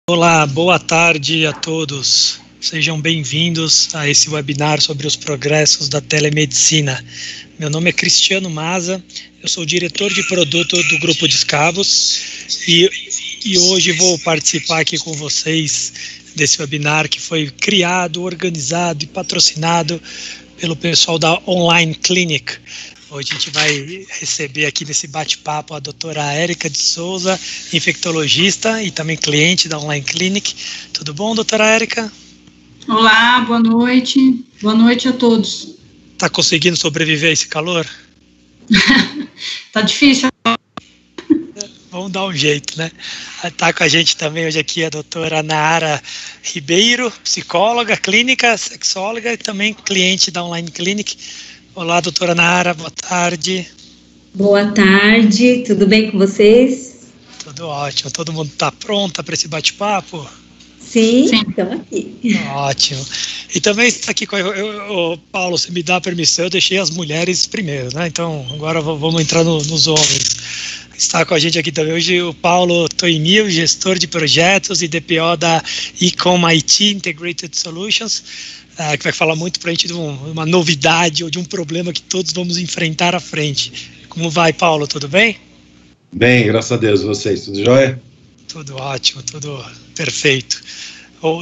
Olá, boa tarde a todos. Sejam bem-vindos a esse webinar sobre os progressos da telemedicina. Meu nome é Cristiano Maza, eu sou diretor de produto do Grupo Discavos e hoje vou participar aqui com vocês desse webinar que foi criado, organizado e patrocinado pelo pessoal da Online Clinic. Hoje a gente vai receber aqui nesse bate-papo a doutora Érica de Souza, infectologista e também cliente da Online Clinic. Tudo bom, doutora Érica? Olá, boa noite. Boa noite a todos. Está conseguindo sobreviver a esse calor? Tá difícil. Vamos dar um jeito, né? Está com a gente também hoje aqui a doutora Nara Ribeiro, psicóloga, clínica, sexóloga e também cliente da Online Clinic. Olá, doutora Nara, boa tarde. Boa tarde, tudo bem com vocês? Tudo ótimo, todo mundo está pronta para esse bate-papo? Sim, estamos aqui. Ótimo. E também está aqui com o Paulo, se me dá a permissão, eu deixei as mulheres primeiro, né? Então, agora vamos entrar nos homens. Está com a gente aqui também hoje o Paulo Toimil, gestor de projetos e DPO da Ecom IT Integrated Solutions, que vai falar muito para a gente de uma novidade ou de um problema que todos vamos enfrentar à frente. Como vai, Paulo? Tudo bem? Bem, graças a Deus. Vocês, tudo jóia? Tudo ótimo, tudo perfeito.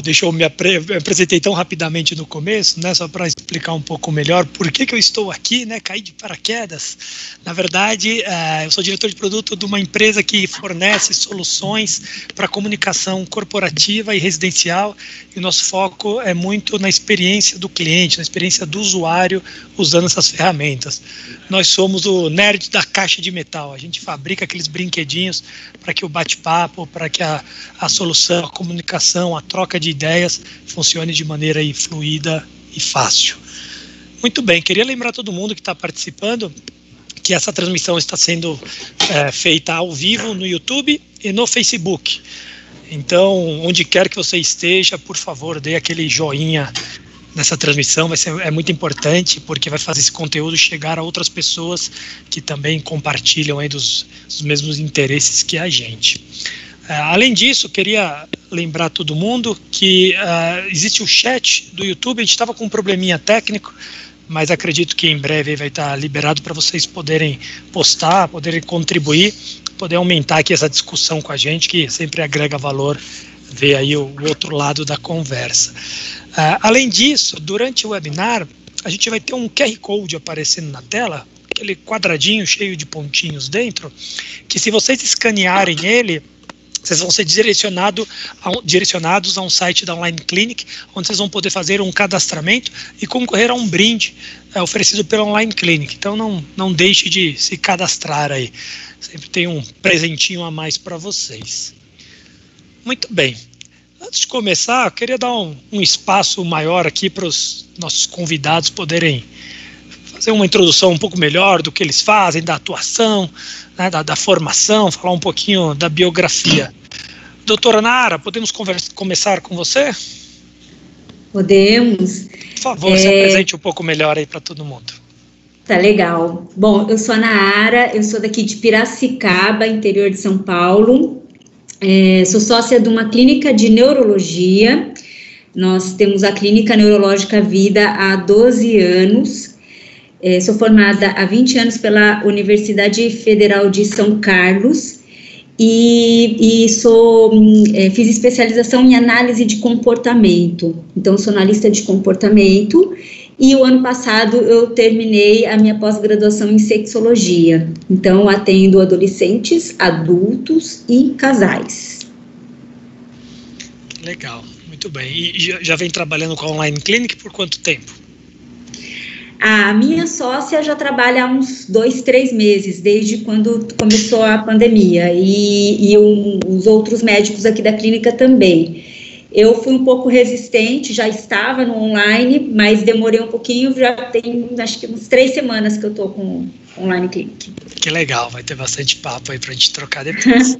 Deixa eu me apresentei tão rapidamente no começo, né, só para explicar um pouco melhor por que eu estou aqui, né, caí de paraquedas. Na verdade, eu sou diretor de produto de uma empresa que fornece soluções para comunicação corporativa e residencial, e o nosso foco é muito na experiência do cliente, na experiência do usuário usando essas ferramentas. Nós somos o nerd da caixa de metal, a gente fabrica aqueles brinquedinhos para que o bate-papo, para que a solução, a comunicação, a troca de ideias funcione de maneira fluida e fácil. Muito bem, queria lembrar todo mundo que está participando que essa transmissão está sendo feita ao vivo no YouTube e no Facebook. Então, onde quer que você esteja, por favor, dê aquele joinha nessa transmissão, é muito importante, porque vai fazer esse conteúdo chegar a outras pessoas que também compartilham aí dos mesmos interesses que a gente. Além disso, queria lembrar todo mundo que existe o chat do YouTube. A gente estava com um probleminha técnico, mas acredito que em breve vai estar liberado para vocês poderem postar, poderem contribuir, poder aumentar aqui essa discussão com a gente, que sempre agrega valor ver aí o outro lado da conversa. Além disso, durante o webinar, a gente vai ter um QR Code aparecendo na tela, aquele quadradinho cheio de pontinhos dentro, que se vocês escanearem ele, vocês vão ser direcionados a um site da Online Clinic, onde vocês vão poder fazer um cadastramento e concorrer a um brinde oferecido pela Online Clinic. Então não deixe de se cadastrar aí. Sempre tem um presentinho a mais para vocês. Muito bem. Antes de começar, eu queria dar um espaço maior aqui para os nossos convidados poderem fazer uma introdução um pouco melhor do que eles fazem, da atuação, né, da formação, falar um pouquinho da biografia. Doutora Nara, podemos começar com você? Podemos. Por favor, se apresente um pouco melhor aí para todo mundo. Tá legal. Bom, eu sou a Nara, eu sou daqui de Piracicaba, interior de São Paulo. Sou sócia de uma clínica de neurologia. Nós temos a Clínica Neurológica Vida há 12 anos. Sou formada há 20 anos pela Universidade Federal de São Carlos e fiz especialização em análise de comportamento. Então, sou analista de comportamento e o ano passado eu terminei a minha pós-graduação em sexologia. Então, atendo adolescentes, adultos e casais. Legal, muito bem. E já vem trabalhando com a Online Clinic por quanto tempo? A minha sócia já trabalha há uns 2, 3 meses, desde quando começou a pandemia, e os outros médicos aqui da clínica também. Eu fui um pouco resistente, já estava no online, mas demorei um pouquinho, já tem acho que uns 3 semanas que eu estou com Online Clinic. Que legal, vai ter bastante papo aí para a gente trocar depois.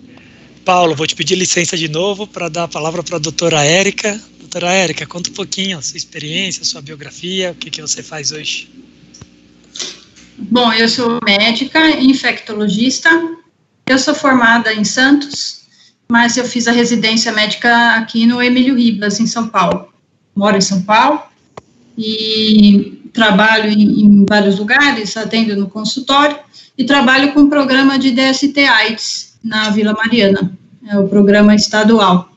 Paulo, vou te pedir licença de novo para dar a palavra para a doutora Érica. Doutora Érica, conta um pouquinho a sua experiência, a sua biografia, o que você faz hoje. Bom, eu sou médica, infectologista, eu sou formada em Santos, mas eu fiz a residência médica aqui no Emílio Ribas, em São Paulo. Moro em São Paulo e trabalho em vários lugares, atendo no consultório e trabalho com o programa de DST-AIDS na Vila Mariana, é o programa estadual.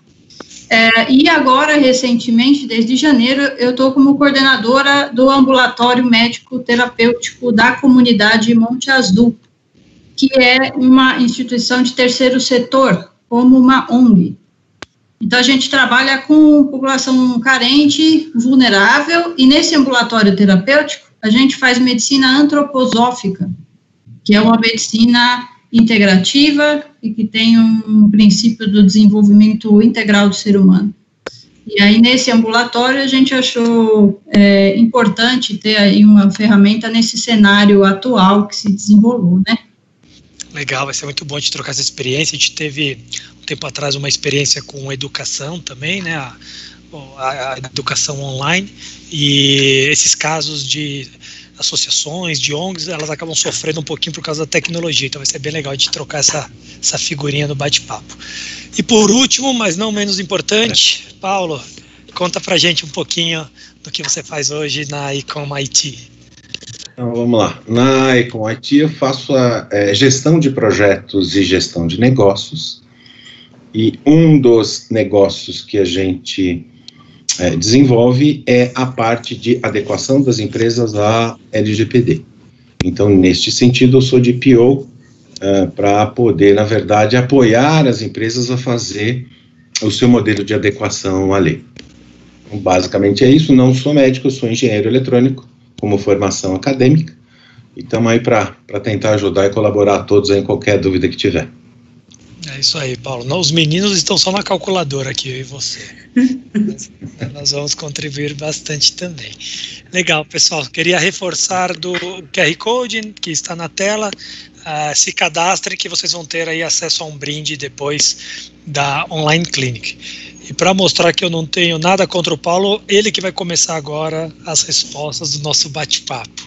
E agora, recentemente, desde janeiro, eu estou como coordenadora do ambulatório médico terapêutico da comunidade Monte Azul, que é uma instituição de terceiro setor, como uma ONG. Então, a gente trabalha com população carente, vulnerável, e nesse ambulatório terapêutico, a gente faz medicina antroposófica, que é uma medicina integrativa e que tem um princípio do desenvolvimento integral do ser humano. E aí, nesse ambulatório, a gente achou importante ter aí uma ferramenta nesse cenário atual que se desenvolveu, né? Legal, vai ser muito bom de trocar essa experiência. A gente teve, um tempo atrás, uma experiência com educação também, né? A educação online, e esses casos de associações, de ONGs, elas acabam sofrendo um pouquinho por causa da tecnologia, então vai ser bem legal de trocar essa figurinha no bate-papo. E por último, mas não menos importante, Paulo, conta pra gente um pouquinho do que você faz hoje na Ecom IT. Então, vamos lá. Na Ecom IT eu faço a gestão de projetos e gestão de negócios, e um dos negócios que a gente desenvolve é a parte de adequação das empresas à LGPD. Então, neste sentido, eu sou de PO para poder, na verdade, apoiar as empresas a fazer o seu modelo de adequação à lei. Então, basicamente é isso. Não sou médico, eu sou engenheiro eletrônico, como formação acadêmica, e estamos aí para tentar ajudar e colaborar a todos em qualquer dúvida que tiver. É isso aí, Paulo. Não, os meninos estão só na calculadora aqui, eu e você. Nós vamos contribuir bastante também. Legal, pessoal. Queria reforçar do QR Code que está na tela. Se cadastrem que vocês vão ter aí acesso a um brinde depois da Online Clinic. E para mostrar que eu não tenho nada contra o Paulo, ele que vai começar agora as respostas do nosso bate-papo.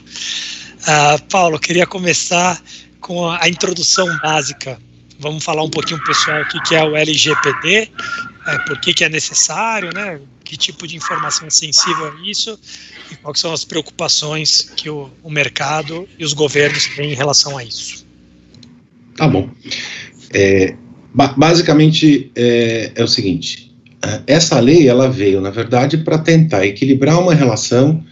Paulo, queria começar com a introdução básica. Vamos falar um pouquinho, pessoal, o que é o LGPD, por que é necessário, né? Que tipo de informação é sensível a isso e quais são as preocupações que o mercado e os governos têm em relação a isso. Tá bom. Basicamente é o seguinte, essa lei ela veio, na verdade, para tentar equilibrar uma relação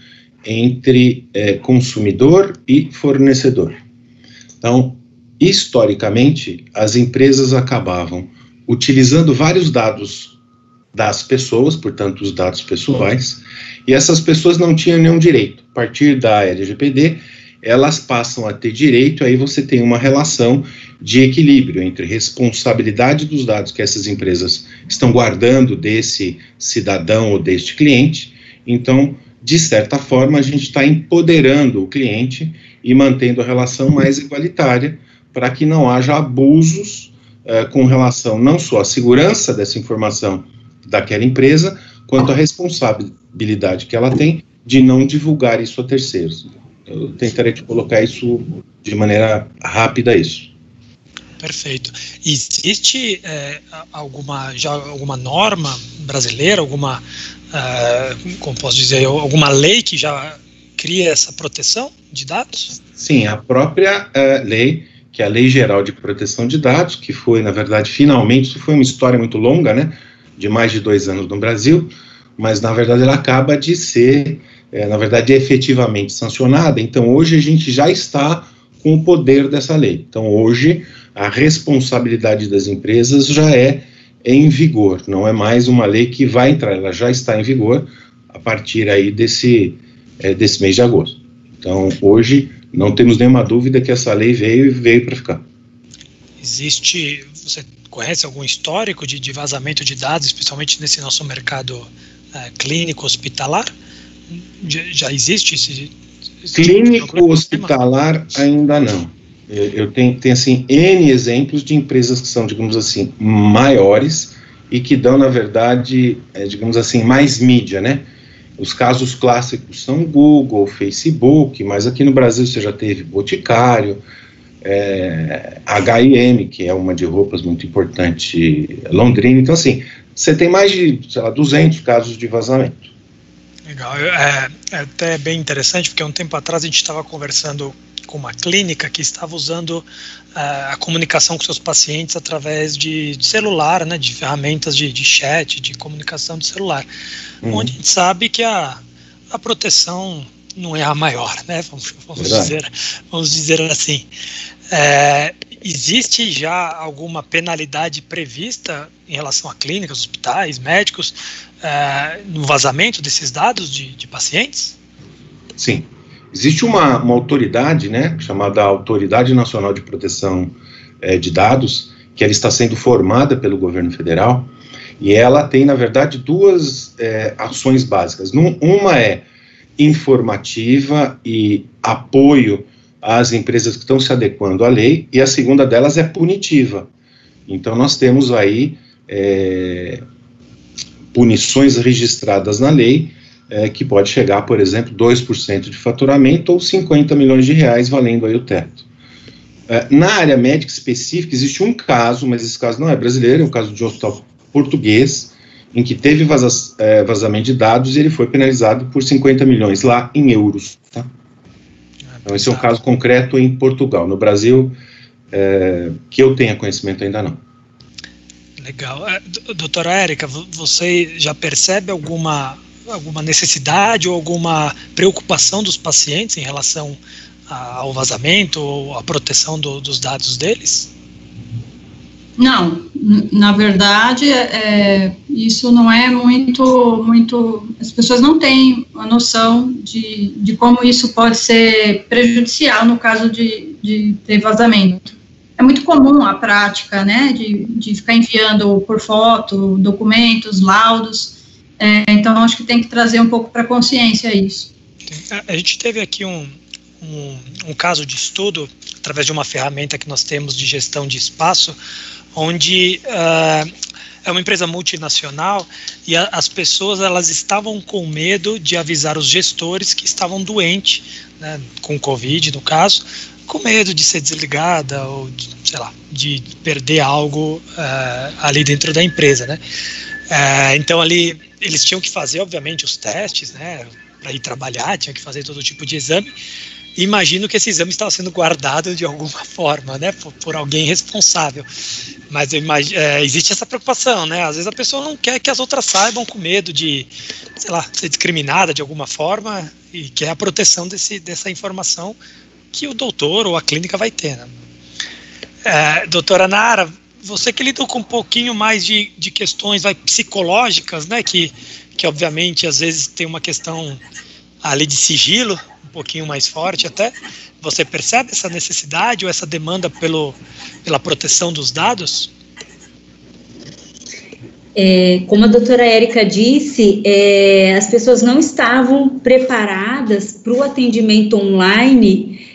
entre consumidor e fornecedor. Então, historicamente, as empresas acabavam utilizando vários dados das pessoas, portanto, os dados pessoais, e essas pessoas não tinham nenhum direito. A partir da LGPD, elas passam a ter direito, aí você tem uma relação de equilíbrio entre responsabilidade dos dados que essas empresas estão guardando desse cidadão ou deste cliente. Então, de certa forma, a gente está empoderando o cliente e mantendo a relação mais igualitária, para que não haja abusos com relação não só à segurança dessa informação daquela empresa, quanto à responsabilidade que ela tem de não divulgar isso a terceiros. Eu tentarei colocar isso de maneira rápida, isso. Perfeito. Existe alguma norma brasileira, como posso dizer, alguma lei que já cria essa proteção de dados? Sim, a própria lei, que é a Lei Geral de Proteção de Dados, que foi, na verdade, finalmente, isso foi uma história muito longa, né, de mais de 2 anos no Brasil, mas, na verdade, ela acaba de ser, na verdade, efetivamente sancionada. Então, hoje a gente já está com o poder dessa lei. Então, hoje, a responsabilidade das empresas já é em vigor, não é mais uma lei que vai entrar, ela já está em vigor a partir aí desse mês de agosto. Então, hoje, não temos nenhuma dúvida que essa lei veio para ficar. Você conhece algum histórico de vazamento de dados, especialmente nesse nosso mercado clínico hospitalar? Já existe esse clínico hospitalar ainda não. Eu tenho assim, N exemplos de empresas que são, digamos assim, maiores e que dão, na verdade, digamos assim, mais mídia, né? Os casos clássicos são Google, Facebook, mas aqui no Brasil você já teve Boticário, H&M, que é uma de roupas muito importante, Londrina. Então, assim, você tem mais de, sei lá, 200 casos de vazamento. Legal, é até bem interessante, porque um tempo atrás a gente estava conversando com uma clínica que estava usando a comunicação com seus pacientes através de celular, né, de ferramentas de chat, de comunicação de celular, onde a gente sabe que a proteção não é a maior, né, vamos dizer assim. Existe já alguma penalidade prevista em relação a clínicas, hospitais, médicos, no vazamento desses dados de pacientes? Sim. Existe uma autoridade, né, chamada Autoridade Nacional de Proteção de Dados, que ela está sendo formada pelo governo federal, e ela tem, na verdade, duas ações básicas. Uma é informativa e apoio às empresas que estão se adequando à lei, e a segunda delas é punitiva. Então, nós temos aí punições registradas na lei, que pode chegar, por exemplo, 2% de faturamento ou 50 milhões de reais, valendo aí o teto. Na área médica específica, existe um caso, mas esse caso não é brasileiro, é um caso de um hospital português, em que teve vazamento de dados e ele foi penalizado por 50 milhões lá em euros. Tá? Então, esse é um caso concreto em Portugal. No Brasil, que eu tenha conhecimento, ainda não. Legal. Doutora Érica, você já percebe alguma necessidade ou alguma preocupação dos pacientes em relação ao vazamento ou à proteção dos dados deles? Não, na verdade, isso não é muito, as pessoas não têm a noção de como isso pode ser prejudicial no caso de ter vazamento. É muito comum a prática, né, de ficar enviando por foto, documentos, laudos. Então, acho que tem que trazer um pouco para a consciência isso. A gente teve aqui um caso de estudo, através de uma ferramenta que nós temos de gestão de espaço, onde é uma empresa multinacional e as pessoas elas estavam com medo de avisar os gestores que estavam doentes, né, com Covid, no caso, com medo de ser desligada ou, de perder algo ali dentro da empresa, né? Então, ali, eles tinham que fazer, obviamente, os testes, né, para ir trabalhar, tinham que fazer todo tipo de exame. E imagino que esse exame estava sendo guardado de alguma forma, né, por alguém responsável. Mas existe essa preocupação, né? Às vezes a pessoa não quer que as outras saibam, com medo de, ser discriminada de alguma forma, e quer a proteção dessa informação que o doutor ou a clínica vai ter, né? Doutora Nara, você que lida com um pouquinho mais de questões psicológicas, né, que obviamente às vezes tem uma questão ali de sigilo, um pouquinho mais forte até, você percebe essa necessidade ou essa demanda pela proteção dos dados? Como a doutora Érica disse, as pessoas não estavam preparadas para o atendimento online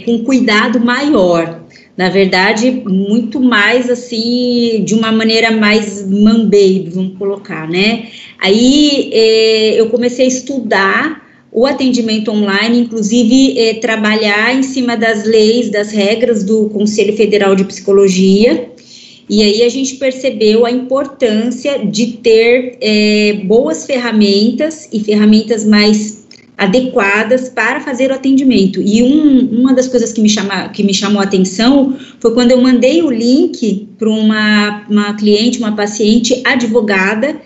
com cuidado maior. Na verdade, muito mais assim, de uma maneira mais man-baby, vamos colocar, né? Aí eu comecei a estudar o atendimento online, inclusive trabalhar em cima das leis, das regras do Conselho Federal de Psicologia, e aí a gente percebeu a importância de ter boas ferramentas e ferramentas mais adequadas para fazer o atendimento. E uma das coisas que me chamou a atenção foi quando eu mandei o link para uma cliente, uma paciente advogada,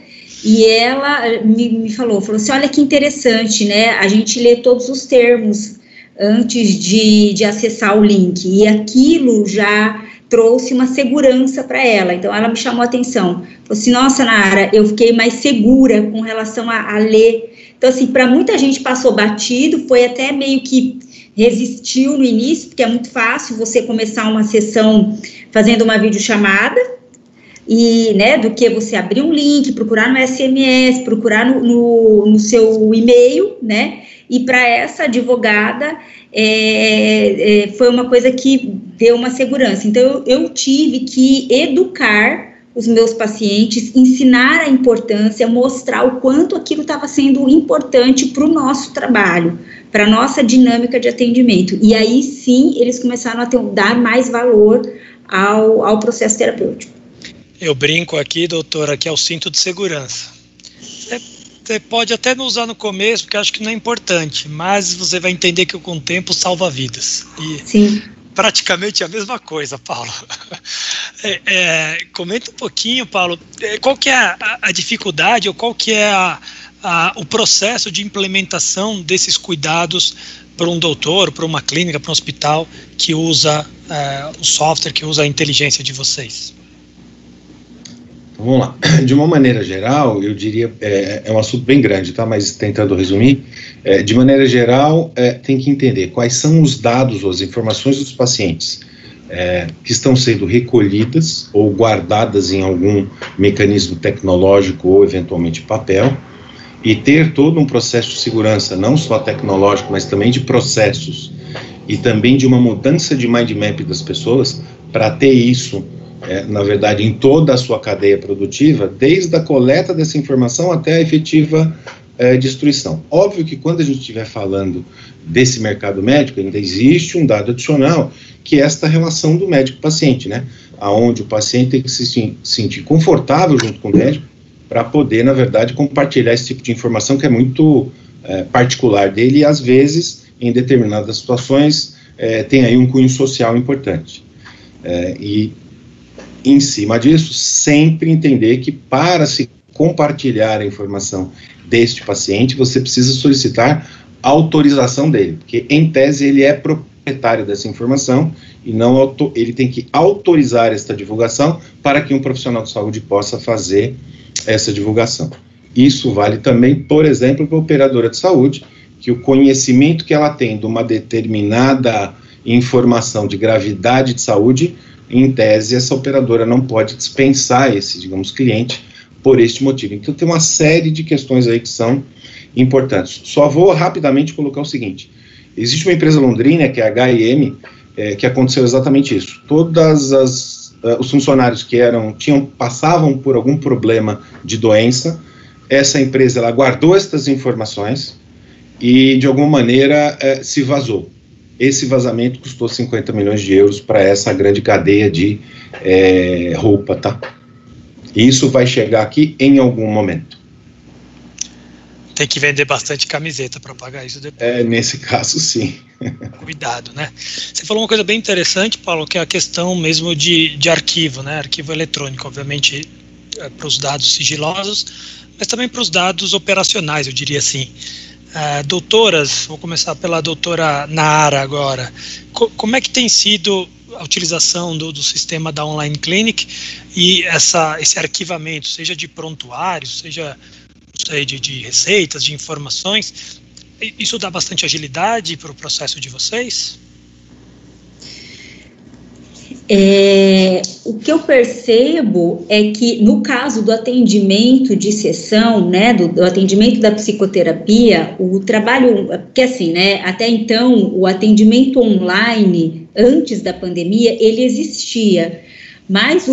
e ela me falou assim, olha que interessante, né, a gente lê todos os termos antes de acessar o link, e aquilo já trouxe uma segurança para ela. Então, ela me chamou a atenção, falou assim, nossa, Nara, eu fiquei mais segura com relação a ler. Então, assim, para muita gente passou batido, foi até meio que resistiu no início, porque é muito fácil você começar uma sessão fazendo uma videochamada, e, né, do que você abrir um link, procurar no SMS, procurar no seu e-mail, né, e para essa advogada foi uma coisa que deu uma segurança. Então, eu tive que educar os meus pacientes, ensinar a importância, mostrar o quanto aquilo estava sendo importante para o nosso trabalho, para a nossa dinâmica de atendimento. E aí sim, eles começaram a dar mais valor ao processo terapêutico. Eu brinco aqui, doutora, que é o cinto de segurança. Você pode até não usar no começo, porque acho que não é importante, mas você vai entender que com o tempo salva vidas. E sim. Praticamente a mesma coisa, Paulo. Comenta um pouquinho, Paulo, qual que é a dificuldade ou qual que é o processo de implementação desses cuidados para um doutor, para uma clínica, para um hospital que usa o software, que usa a inteligência de vocês? Vamos lá. De uma maneira geral, eu diria, é um assunto bem grande, tá? Mas tentando resumir, de maneira geral, tem que entender quais são os dados ou as informações dos pacientes que estão sendo recolhidas ou guardadas em algum mecanismo tecnológico ou eventualmente papel, e ter todo um processo de segurança, não só tecnológico, mas também de processos, e também de uma mudança de mind map das pessoas, para ter isso na verdade, em toda a sua cadeia produtiva, desde a coleta dessa informação até a efetiva destruição. Óbvio que quando a gente estiver falando desse mercado médico, ainda existe um dado adicional, que é esta relação do médico-paciente, né? Onde o paciente tem que se sentir confortável junto com o médico para poder, na verdade, compartilhar esse tipo de informação que é muito particular dele e, às vezes, em determinadas situações, tem aí um cunho social importante. E em cima disso, sempre entender que para se compartilhar a informação deste paciente, você precisa solicitar autorização dele, porque em tese ele é proprietário dessa informação e não ele tem que autorizar esta divulgação para que um profissional de saúde possa fazer essa divulgação. Isso vale também, por exemplo, para a operadora de saúde, que o conhecimento que ela tem de uma determinada informação de gravidade de saúde, em tese, essa operadora não pode dispensar esse, digamos, cliente por este motivo. Então, tem uma série de questões aí que são importantes. Só vou rapidamente colocar o seguinte. Existe uma empresa londrina, que é a H&M, que aconteceu exatamente isso. Todos os funcionários que passavam por algum problema de doença, essa empresa ela guardou essas informações e, de alguma maneira, se vazou. Esse vazamento custou 50 milhões de euros para essa grande cadeia de roupa, tá? E isso vai chegar aqui em algum momento. Tem que vender bastante camiseta para pagar isso depois. Nesse caso, sim. Cuidado, né? Você falou uma coisa bem interessante, Paulo, que é a questão mesmo de arquivo, né? Arquivo eletrônico, obviamente, para os dados sigilosos, mas também para os dados operacionais, eu diria assim. Doutoras, vou começar pela doutora Nara agora, como é que tem sido a utilização do sistema da Online Clinic e esse arquivamento, seja de prontuários, seja de receitas, de informações, isso dá bastante agilidade para o processo de vocês? O que eu percebo é que no caso do atendimento de sessão, né, do atendimento da psicoterapia, o trabalho, porque assim, né, até então o atendimento online, antes da pandemia, ele existia, mas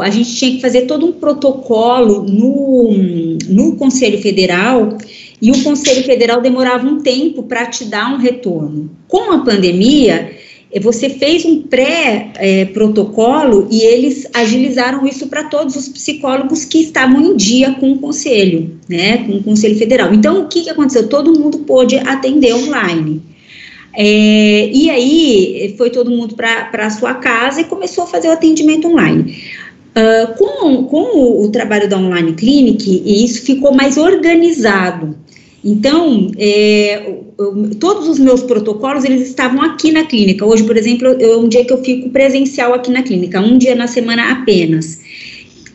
a gente tinha que fazer todo um protocolo no Conselho Federal, e o Conselho Federal demorava um tempo para te dar um retorno. Com a pandemia, você fez um pré-protocolo e eles agilizaram isso para todos os psicólogos que estavam em dia com o Conselho, né, com o Conselho Federal. Então, o que aconteceu? Todo mundo pôde atender online. E aí, foi todo mundo para a sua casa e começou a fazer o atendimento online. Com o trabalho da Online Clinic, isso ficou mais organizado. Então, todos os meus protocolos, eles estavam aqui na clínica. Hoje, por exemplo, um dia que eu fico presencial aqui na clínica, um dia na semana apenas.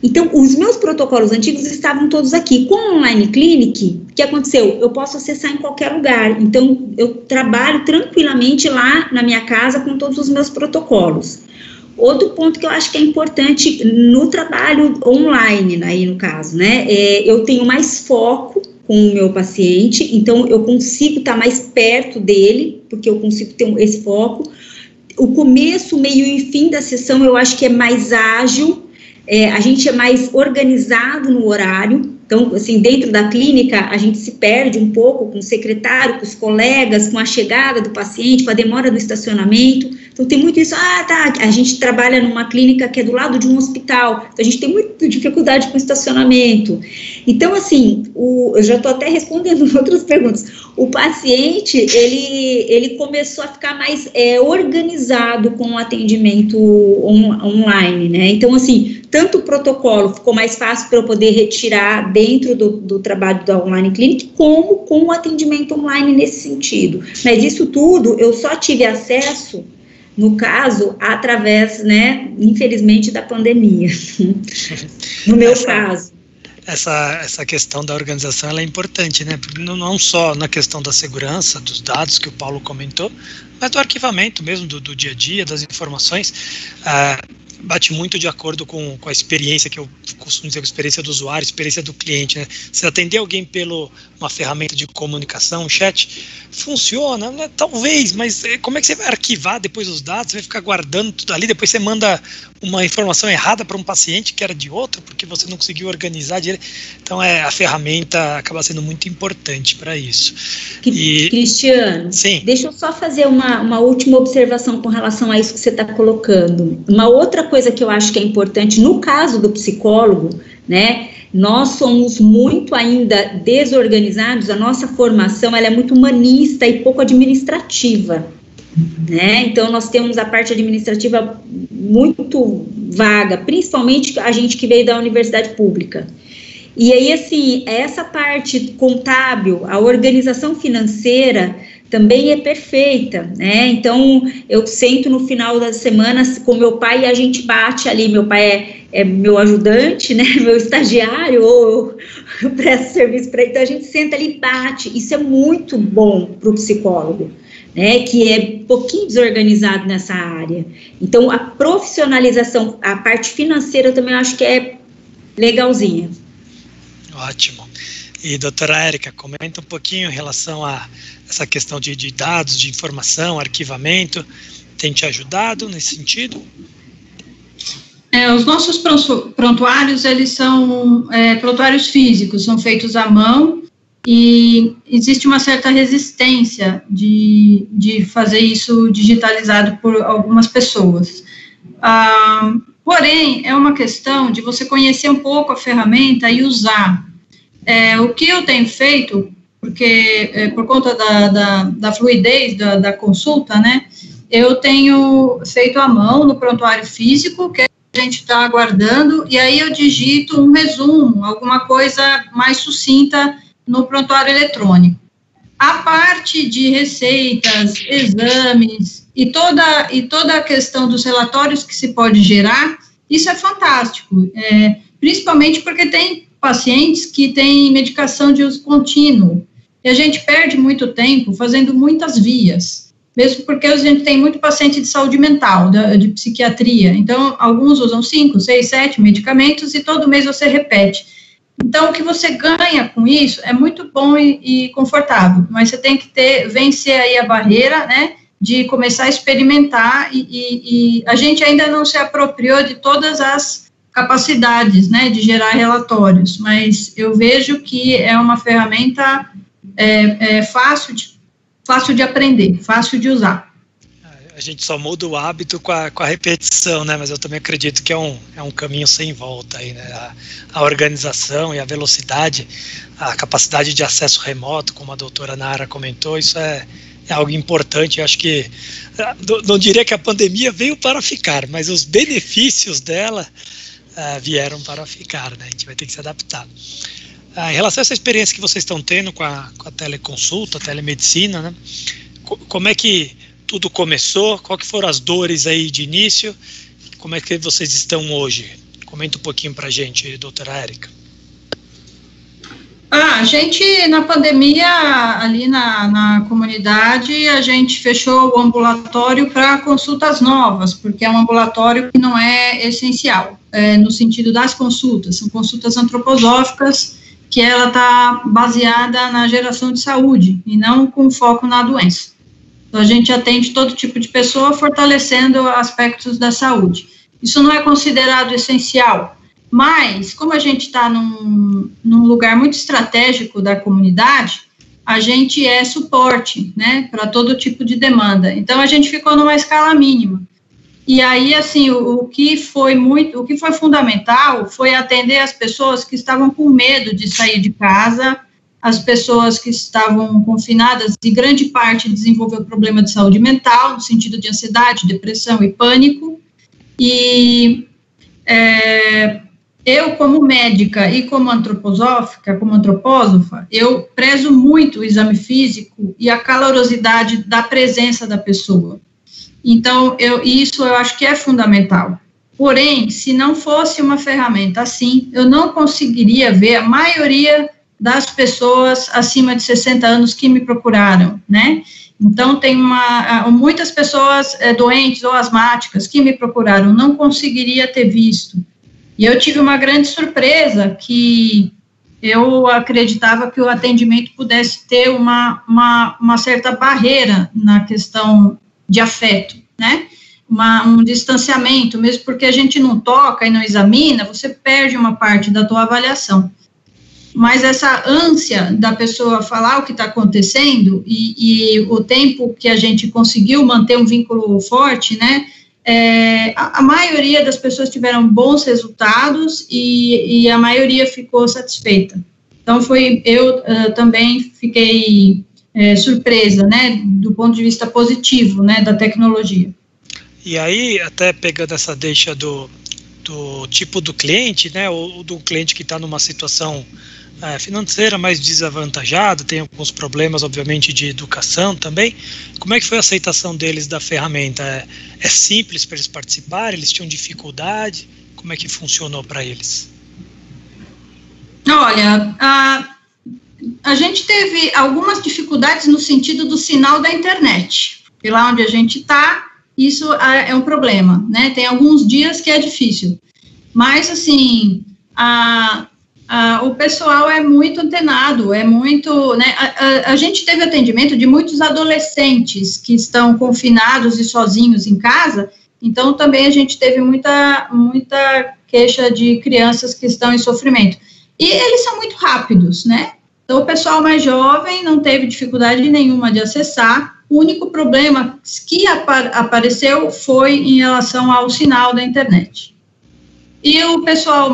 Então, os meus protocolos antigos estavam todos aqui. Com a Online Clinic, o que aconteceu? Eu posso acessar em qualquer lugar. Então, eu trabalho tranquilamente lá na minha casa com todos os meus protocolos. Outro ponto que eu acho que é importante no trabalho online, aí no caso, né, eu tenho mais foco com o meu paciente, então eu consigo estar mais perto dele, porque eu consigo ter esse foco. O começo, meio e fim da sessão eu acho que é mais ágil, a gente é mais organizado no horário, Então, assim, dentro da clínica, a gente se perde um pouco com o secretário, com os colegas, com a chegada do paciente, com a demora do estacionamento. Então, tem muito isso. A gente trabalha numa clínica que é do lado de um hospital, então a gente tem muita dificuldade com o estacionamento. Então, assim, eu já estou até respondendo outras perguntas. O paciente, ele começou a ficar mais organizado com o atendimento online, né? Então, assim, tanto o protocolo ficou mais fácil para eu poder retirar dentro do trabalho da online clinic, como com o atendimento online nesse sentido. Mas isso tudo eu só tive acesso, no caso, através, né, infelizmente, da pandemia, no meu caso. Essa questão da organização, ela é importante, né, não só na questão da segurança dos dados que o Paulo comentou, mas do arquivamento mesmo, do dia a dia, das informações. Bate muito de acordo com a experiência, que eu costumo dizer, a experiência do usuário, a experiência do cliente, né? Se atender alguém pela uma ferramenta de comunicação, um chat, funciona, né? Talvez, mas como é que você vai arquivar depois os dados? Você vai ficar guardando tudo ali, depois você manda uma informação errada para um paciente que era de outro, porque você não conseguiu organizar direito. Então, a ferramenta acaba sendo muito importante para isso. Cristiano, sim. Deixa eu só fazer uma última observação com relação a isso que você está colocando. Uma outra coisa que eu acho que é importante, no caso do psicólogo, né, nós somos muito ainda desorganizados, a nossa formação ela é muito humanista e pouco administrativa, né, então nós temos a parte administrativa muito vaga, principalmente a gente que veio da universidade pública. E aí, assim, essa parte contábil, a organização financeira também é perfeita, né? Então, eu sento no final das semanas com meu pai e a gente bate ali. Meu pai é meu ajudante, né? Meu estagiário, ou eu presto serviço para ele. Então, a gente senta ali e bate. Isso é muito bom para o psicólogo, né? Que é um pouquinho desorganizado nessa área. Então, a profissionalização, a parte financeira eu também acho que é legalzinha. Ótimo. E, doutora Érica, comenta um pouquinho em relação a essa questão de dados, de informação, arquivamento, tem te ajudado nesse sentido? Os nossos prontuários, eles são prontuários físicos, são feitos à mão, e existe uma certa resistência de fazer isso digitalizado por algumas pessoas. Porém, é uma questão de você conhecer um pouco a ferramenta e usar. O que eu tenho feito, porque por conta da fluidez da consulta, né, eu tenho feito à mão no prontuário físico, que a gente está aguardando, e aí eu digito um resumo, alguma coisa mais sucinta no prontuário eletrônico. A parte de receitas, exames e toda a questão dos relatórios que se pode gerar, isso é fantástico, principalmente porque tem pacientes que têm medicação de uso contínuo, e a gente perde muito tempo fazendo muitas vias, mesmo porque a gente tem muito paciente de saúde mental, de psiquiatria, então alguns usam 5, 6, 7 medicamentos e todo mês você repete. Então, o que você ganha com isso é muito bom e confortável, mas você tem que vencer aí a barreira, né, de começar a experimentar, e a gente ainda não se apropriou de todas as capacidades, né, de gerar relatórios, mas eu vejo que é uma ferramenta fácil de aprender, fácil de usar. A gente só muda o hábito com a repetição, né? Mas eu também acredito que é um caminho sem volta aí, né? A organização e a velocidade, a capacidade de acesso remoto, como a doutora Nara comentou, isso é algo importante. Eu acho que, não diria que a pandemia veio para ficar, mas os benefícios dela vieram para ficar, né? A gente vai ter que se adaptar. Em relação a essa experiência que vocês estão tendo com a teleconsulta, a telemedicina, né? Como é que tudo começou? Qual que foram as dores aí de início? Como é que vocês estão hoje? Comenta um pouquinho para a gente, doutora Érica. A gente, na pandemia, ali na comunidade, a gente fechou o ambulatório para consultas novas, porque é um ambulatório que não é essencial, no sentido das consultas, são consultas antroposóficas, que ela está baseada na geração de saúde, e não com foco na doença. Então, a gente atende todo tipo de pessoa, fortalecendo aspectos da saúde. Isso não é considerado essencial, Mas, como a gente está num lugar muito estratégico da comunidade, a gente é suporte, né, para todo tipo de demanda. Então, a gente ficou numa escala mínima. E aí, assim, o que foi fundamental foi atender as pessoas que estavam com medo de sair de casa, as pessoas que estavam confinadas, e grande parte desenvolveu problema de saúde mental, no sentido de ansiedade, depressão e pânico. E eu, como médica e como antropósofa, eu prezo muito o exame físico e a calorosidade da presença da pessoa. Então, isso eu acho que é fundamental. Porém, se não fosse uma ferramenta assim, eu não conseguiria ver a maioria das pessoas acima de 60 anos que me procuraram, né? Então, tem muitas pessoas doentes ou asmáticas que me procuraram, não conseguiria ter visto. E eu tive uma grande surpresa, que eu acreditava que o atendimento pudesse ter uma certa barreira na questão de afeto, né? Um distanciamento, mesmo porque a gente não toca e não examina, você perde uma parte da tua avaliação. Mas essa ânsia da pessoa falar o que está acontecendo e o tempo que a gente conseguiu manter um vínculo forte, né? A maioria das pessoas tiveram bons resultados e a maioria ficou satisfeita. Então, eu também fiquei surpresa, né, do ponto de vista positivo, né, da tecnologia. E aí, até pegando essa deixa do tipo do cliente, né, ou do cliente que está numa situação financeira mais desavantajada, tem alguns problemas, obviamente, de educação também. Como é que foi a aceitação deles da ferramenta? É simples para eles participarem? Eles tinham dificuldade? Como é que funcionou para eles? Olha, a gente teve algumas dificuldades no sentido do sinal da internet. Porque lá onde a gente está, isso é um problema, né? Tem alguns dias que é difícil. Mas, assim, o pessoal é muito antenado, né? A gente teve atendimento de muitos adolescentes que estão confinados e sozinhos em casa, então também a gente teve muita queixa de crianças que estão em sofrimento. E eles são muito rápidos, né? Então, o pessoal mais jovem não teve dificuldade nenhuma de acessar. O único problema que apareceu foi em relação ao sinal da internet. E o pessoal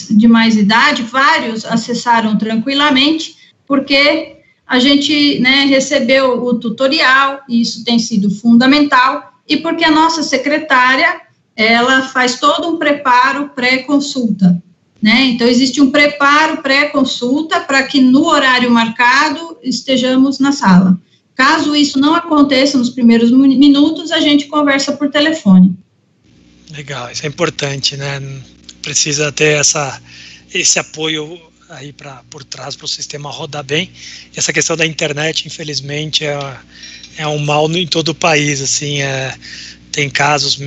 de mais idade, vários acessaram tranquilamente, porque a gente, né, recebeu o tutorial, e isso tem sido fundamental, e porque a nossa secretária, ela faz todo um preparo pré-consulta, né? Então, existe um preparo pré-consulta para que no horário marcado estejamos na sala. Caso isso não aconteça nos primeiros minutos, a gente conversa por telefone. Legal, isso é importante, né? Precisa ter esse apoio aí por trás para o sistema rodar bem. E essa questão da internet, infelizmente, é um mal em todo o país, assim, tem casos,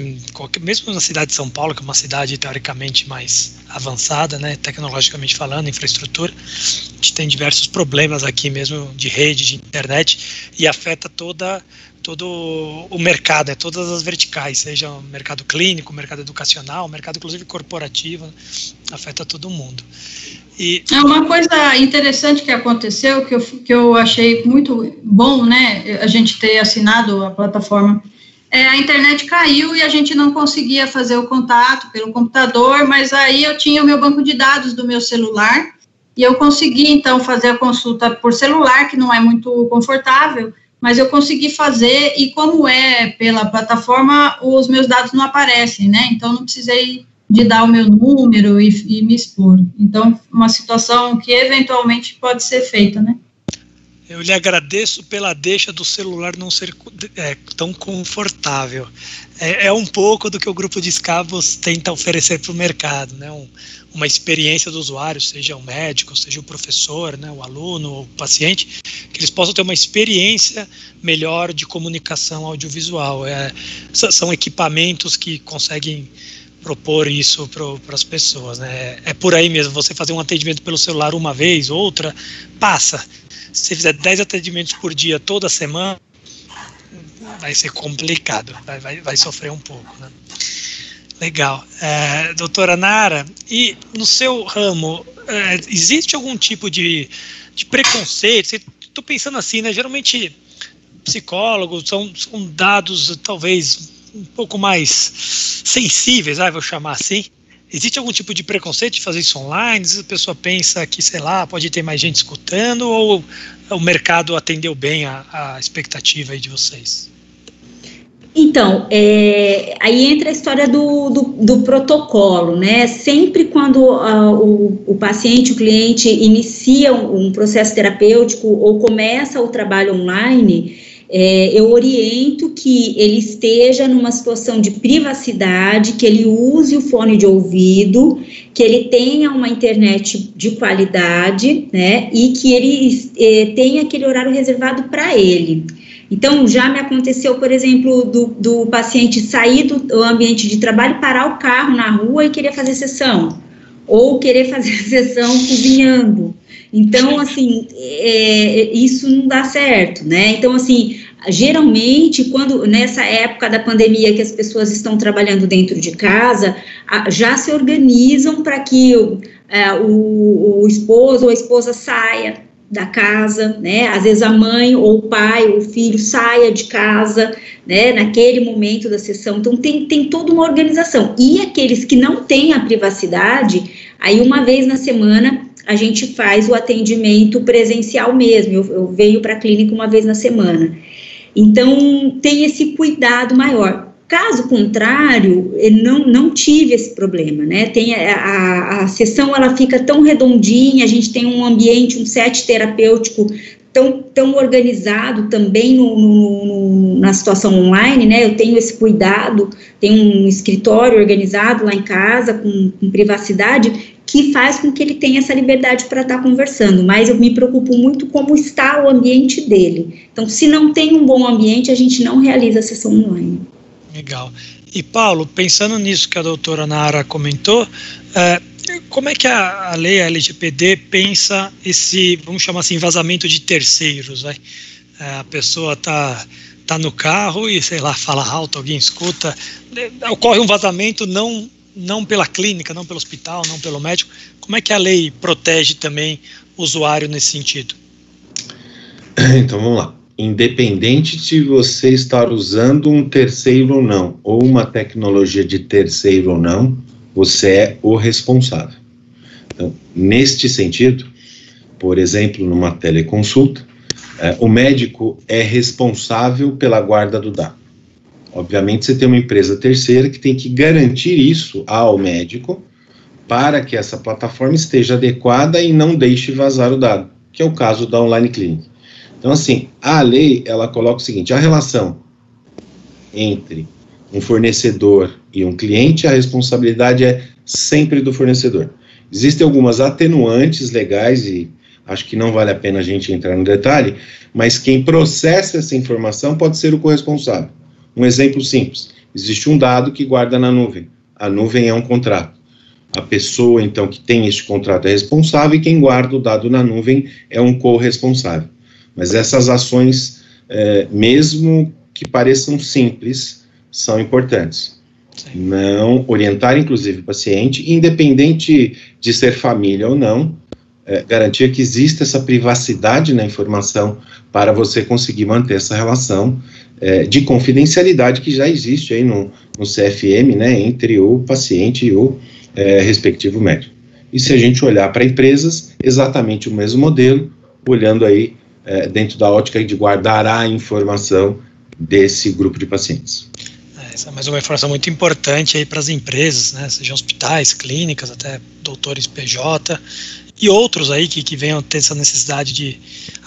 mesmo na cidade de São Paulo, que é uma cidade teoricamente mais avançada, né, tecnologicamente falando, infraestrutura, a gente tem diversos problemas aqui mesmo de rede, de internet, e afeta todo o mercado, todas as verticais, seja o mercado clínico, o mercado educacional, o mercado inclusive corporativo, afeta todo mundo. Uma coisa interessante que aconteceu, que eu achei muito bom, né, a gente ter assinado a plataforma, a internet caiu e a gente não conseguia fazer o contato pelo computador, mas aí eu tinha o meu banco de dados do meu celular, e eu consegui, então, fazer a consulta por celular, que não é muito confortável, mas eu consegui fazer, e como é pela plataforma, os meus dados não aparecem, né, então não precisei de dar o meu número e me expor. Então, uma situação que eventualmente pode ser feita, né. Eu lhe agradeço pela deixa do celular não ser tão confortável. É um pouco do que o grupo de Scavos tenta oferecer para o mercado, né? Uma experiência do usuário, seja o médico, seja o professor, né? O aluno, o paciente, que eles possam ter uma experiência melhor de comunicação audiovisual. São equipamentos que conseguem propor isso para as pessoas, né? É por aí mesmo, você fazer um atendimento pelo celular uma vez, outra, passa. Se você fizer 10 atendimentos por dia, toda semana, vai ser complicado, vai sofrer um pouco, né? Legal. Doutora Nara, e no seu ramo, existe algum tipo de preconceito? Estou pensando assim, né? Geralmente psicólogos são dados talvez um pouco mais sensíveis, vou chamar assim. Existe algum tipo de preconceito de fazer isso online? Às vezes a pessoa pensa que, sei lá, pode ter mais gente escutando, ou o mercado atendeu bem a expectativa aí de vocês? Então, aí entra a história do protocolo, né? Sempre quando o paciente, o cliente inicia um processo terapêutico ou começa o trabalho online, eu oriento que ele esteja numa situação de privacidade, que ele use o fone de ouvido, que ele tenha uma internet de qualidade, né? E que ele tenha aquele horário reservado para ele. Então, já me aconteceu, por exemplo, do paciente sair do ambiente de trabalho, parar o carro na rua e querer fazer sessão, ou querer fazer sessão cozinhando. Então, assim, isso não dá certo, né? Então, assim, geralmente, nessa época da pandemia que as pessoas estão trabalhando dentro de casa, já se organizam para que o esposo ou a esposa saia da casa, né, às vezes a mãe ou o pai ou o filho saia de casa, né, naquele momento da sessão. Então tem toda uma organização, e aqueles que não têm a privacidade, aí uma vez na semana a gente faz o atendimento presencial mesmo, eu venho para a clínica uma vez na semana, então tem esse cuidado maior. Caso contrário, não tive esse problema, né? Tem a sessão, ela fica tão redondinha, a gente tem um ambiente, um set terapêutico tão organizado também na situação online, né? Eu tenho esse cuidado, tenho um escritório organizado lá em casa, com privacidade, que faz com que ele tenha essa liberdade para estar conversando, mas eu me preocupo muito como está o ambiente dele. Então, se não tem um bom ambiente, a gente não realiza a sessão online. Legal. E Paulo, pensando nisso que a doutora Nara comentou, como é que a lei, a LGPD, pensa esse, vamos chamar assim, vazamento de terceiros? A pessoa está no carro e, sei lá, fala alto, alguém escuta, ocorre um vazamento não pela clínica, não pelo hospital, não pelo médico. Como é que a lei protege também o usuário nesse sentido? Então, vamos lá. Independente de você estar usando um terceiro ou não, ou uma tecnologia de terceiro ou não, você é o responsável. Então, neste sentido, por exemplo, numa teleconsulta, o médico é responsável pela guarda do dado. Obviamente, você tem uma empresa terceira que tem que garantir isso ao médico para que essa plataforma esteja adequada e não deixe vazar o dado, que é o caso da Online Clinic. Então, assim, a lei, ela coloca o seguinte: a relação entre um fornecedor e um cliente, a responsabilidade é sempre do fornecedor. Existem algumas atenuantes legais, e acho que não vale a pena a gente entrar no detalhe, mas quem processa essa informação pode ser o corresponsável. Um exemplo simples: existe um dado que guarda na nuvem. A nuvem é um contrato. A pessoa, então, que tem este contrato é responsável, e quem guarda o dado na nuvem é um corresponsável. Mas essas ações, mesmo que pareçam simples, são importantes. Sim. Não orientar, inclusive, o paciente, independente de ser família ou não, garantir que exista essa privacidade na informação para você conseguir manter essa relação de confidencialidade que já existe aí no CFM, né, entre o paciente e o respectivo médico. E se a gente olhar para empresas, exatamente o mesmo modelo, olhando aí dentro da ótica de guardar a informação desse grupo de pacientes. Essa é mais uma informação muito importante aí para as empresas, né, sejam hospitais, clínicas, até doutores PJ e outros aí que venham ter essa necessidade de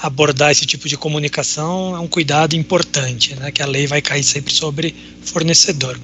abordar esse tipo de comunicação. É um cuidado importante, né, que a lei vai cair sempre sobre fornecedor.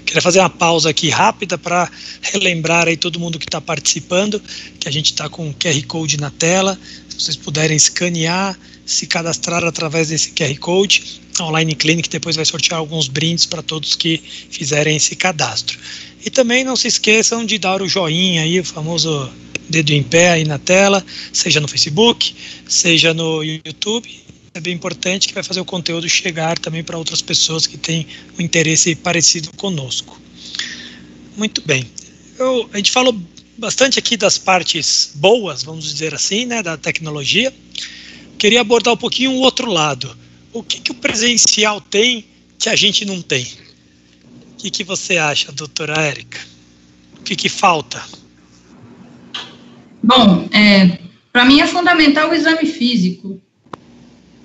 Queria fazer uma pausa aqui rápida para relembrar aí todo mundo que está participando, que a gente está com o QR Code na tela. Se vocês puderem escanear, se cadastrar através desse QR Code, a Online Clinic depois vai sortear alguns brindes para todos que fizerem esse cadastro. E também não se esqueçam de dar o joinha aí, o famoso dedo em pé aí na tela, seja no Facebook, seja no YouTube. É bem importante, que vai fazer o conteúdo chegar também para outras pessoas que têm um interesse parecido conosco. Muito bem. A gente falou bastante aqui das partes boas, vamos dizer assim, né, da tecnologia. Queria abordar um pouquinho o outro lado. O que o presencial tem que a gente não tem? O que você acha, doutora Érica? O que falta? Bom, para mim é fundamental o exame físico.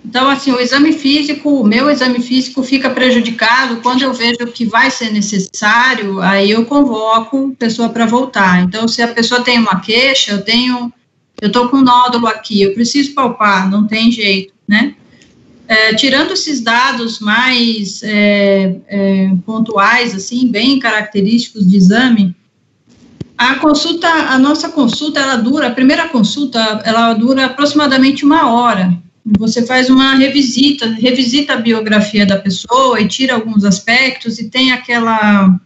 Então, assim, o meu exame físico fica prejudicado quando eu vejo que vai ser necessário, aí eu convoco a pessoa para voltar. Então, se a pessoa tem uma queixa, eu estou com um nódulo aqui, eu preciso palpar, não tem jeito, né? Tirando esses dados mais pontuais, assim, bem característicos de exame, a nossa consulta, a primeira consulta, ela dura aproximadamente 1 hora. Você faz uma revisita a biografia da pessoa e tira alguns aspectos e tem aquela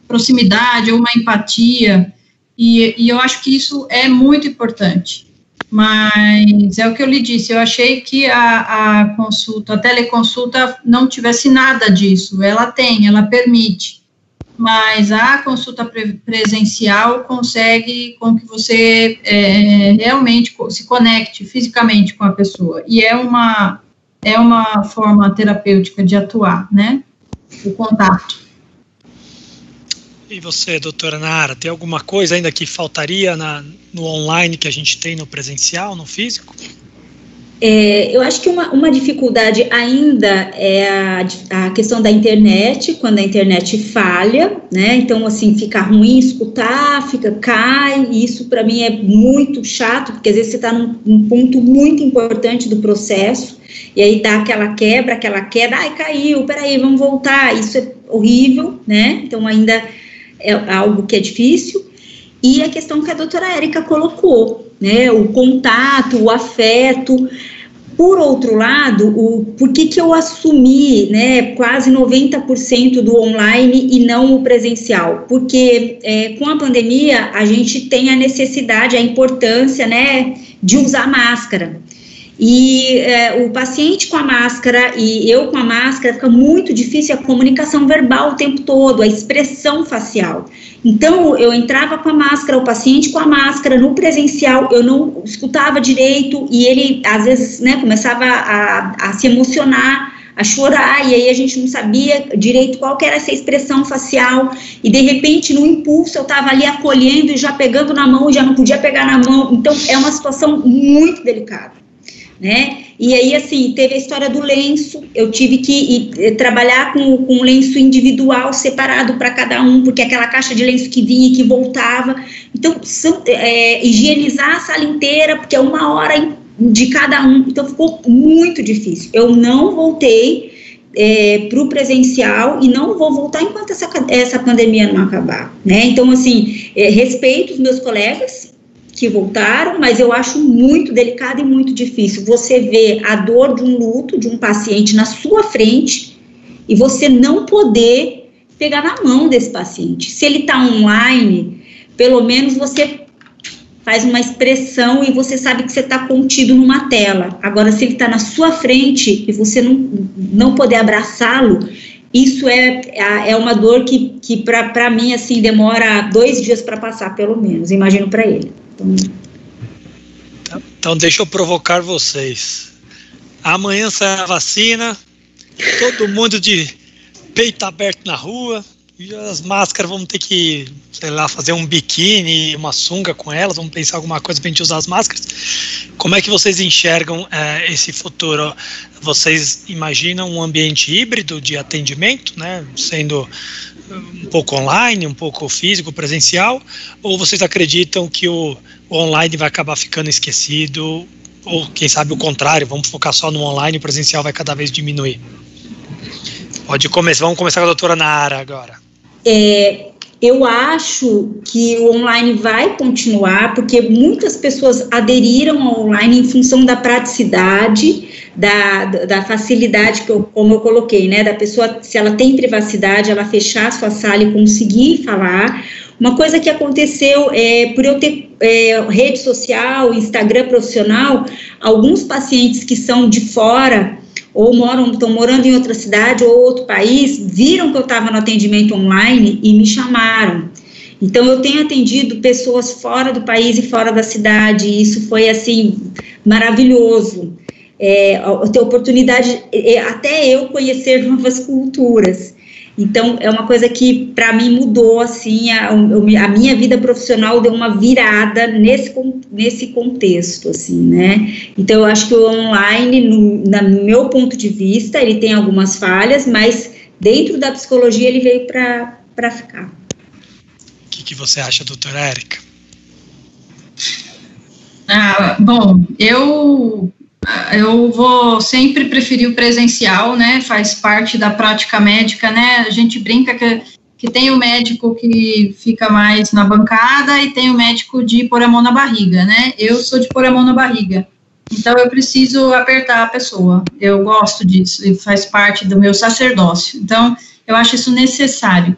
proximidade ou uma empatia, e eu acho que isso é muito importante. Mas é o que eu lhe disse, eu achei que a teleconsulta não tivesse nada disso. Ela permite, mas a consulta presencial consegue com que você realmente se conecte fisicamente com a pessoa, e é uma forma terapêutica de atuar, né, o contato. E você, doutora Nara, tem alguma coisa ainda que faltaria no online que a gente tem no presencial, no físico? Eu acho que uma dificuldade ainda é a questão da internet, quando a internet falha, né? Então, assim, fica ruim escutar, cai, e isso para mim é muito chato, porque às vezes você está num ponto muito importante do processo, e aí dá aquela queda, ai, caiu, peraí, vamos voltar, isso é horrível, né? Então, ainda é algo que é difícil. E a questão que a doutora Érica colocou, né, o contato, o afeto. Por outro lado, por que eu assumi, né, quase 90% do online e não o presencial? Porque com a pandemia a gente tem a necessidade, a importância, né, de usar máscara. E o paciente com a máscara e eu com a máscara, fica muito difícil a comunicação verbal o tempo todo, a expressão facial. Então, eu entrava com a máscara, o paciente com a máscara, no presencial, eu não escutava direito, e ele, às vezes, né, começava a se emocionar, a chorar, e aí a gente não sabia direito qual que era essa expressão facial, e de repente, no impulso, eu estava ali acolhendo e já pegando na mão, já não podia pegar na mão. Então, é uma situação muito delicada, né? E aí, assim, teve a história do lenço, eu tive que trabalhar com um lenço individual, separado para cada um, porque aquela caixa de lenço que vinha e que voltava. Então, higienizar a sala inteira, porque é 1 hora de cada um, então ficou muito difícil. Eu não voltei para o presencial e não vou voltar enquanto essa pandemia não acabar, né? Então, assim, respeito os meus colegas que voltaram, mas eu acho muito delicado e muito difícil você ver a dor de um luto de um paciente na sua frente e você não poder pegar na mão desse paciente. Se ele está online, pelo menos você faz uma expressão e você sabe que você está contido numa tela. Agora, se ele está na sua frente e você não poder abraçá-lo, isso é uma dor que para mim, assim, demora 2 dias para passar, pelo menos, imagino para ele. Então, deixa eu provocar vocês. Amanhã sai a vacina, todo mundo de peito aberto na rua, e as máscaras vamos ter que, sei lá, fazer um biquíni, uma sunga com elas, vamos pensar alguma coisa para a gente usar as máscaras. Como é que vocês enxergam esse futuro? Vocês imaginam um ambiente híbrido de atendimento, né, sendo um pouco online, um pouco físico, presencial, ou vocês acreditam que o online vai acabar ficando esquecido, ou quem sabe o contrário, vamos focar só no online e o presencial vai cada vez diminuir? Vamos começar com a doutora Nara agora. Eu acho que o online vai continuar, porque muitas pessoas aderiram ao online em função da praticidade, da facilidade, como eu coloquei, né, da pessoa, se ela tem privacidade, ela fechar a sua sala e conseguir falar. Uma coisa que aconteceu, por eu ter rede social, Instagram profissional, alguns pacientes que são de fora, ou estão morando em outra cidade ou outro país, viram que eu estava no atendimento online e me chamaram. Então, eu tenho atendido pessoas fora do país e fora da cidade, e isso foi, assim, maravilhoso. Ter oportunidade, até eu conhecer novas culturas. Então, é uma coisa que, para mim, mudou, assim, a minha vida profissional deu uma virada nesse contexto, assim, né? Então, eu acho que o online, no meu ponto de vista, ele tem algumas falhas, mas dentro da psicologia ele veio para ficar. O que você acha, doutora Érica? Bom, eu vou sempre preferir o presencial, né, faz parte da prática médica, né, a gente brinca que tem o médico que fica mais na bancada e tem o médico de pôr a mão na barriga, né, eu sou de pôr a mão na barriga, então eu preciso apertar a pessoa, eu gosto disso, e faz parte do meu sacerdócio, então eu acho isso necessário.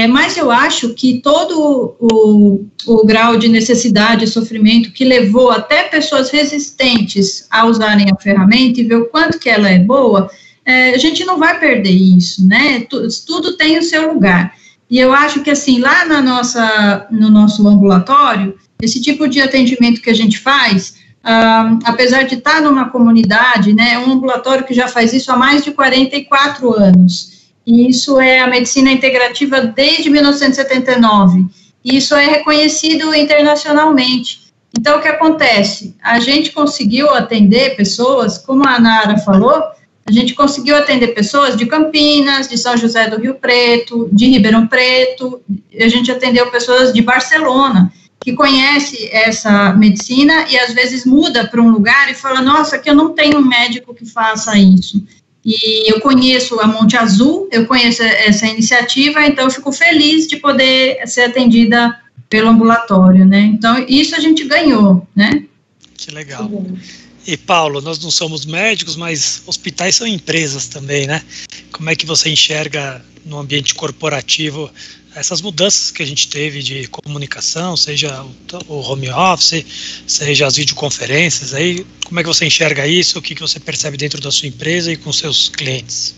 Mas eu acho que todo o grau de necessidade e sofrimento que levou até pessoas resistentes a usarem a ferramenta e ver o quanto que ela é boa, a gente não vai perder isso, né? Tudo tem o seu lugar. E eu acho que, assim, lá no nosso ambulatório, esse tipo de atendimento que a gente faz, apesar de estar numa comunidade, né, é um ambulatório que já faz isso há mais de 44 anos. E isso é a medicina integrativa desde 1979, e isso é reconhecido internacionalmente. Então, o que acontece? A gente conseguiu atender pessoas, como a Nara falou, a gente conseguiu atender pessoas de Campinas, de São José do Rio Preto, de Ribeirão Preto, a gente atendeu pessoas de Barcelona, que conhece essa medicina e às vezes muda para um lugar e fala, nossa, aqui eu não tenho um médico que faça isso. E eu conheço a Monte Azul, eu conheço essa iniciativa, então eu fico feliz de poder ser atendida pelo ambulatório, né? Então, isso a gente ganhou, né? Que legal. E, Paulo, nós não somos médicos, mas hospitais são empresas também, né? Como é que você enxerga no ambiente corporativo essas mudanças que a gente teve de comunicação, seja o home office, seja as videoconferências, aí, como é que você enxerga isso, o que você percebe dentro da sua empresa e com seus clientes?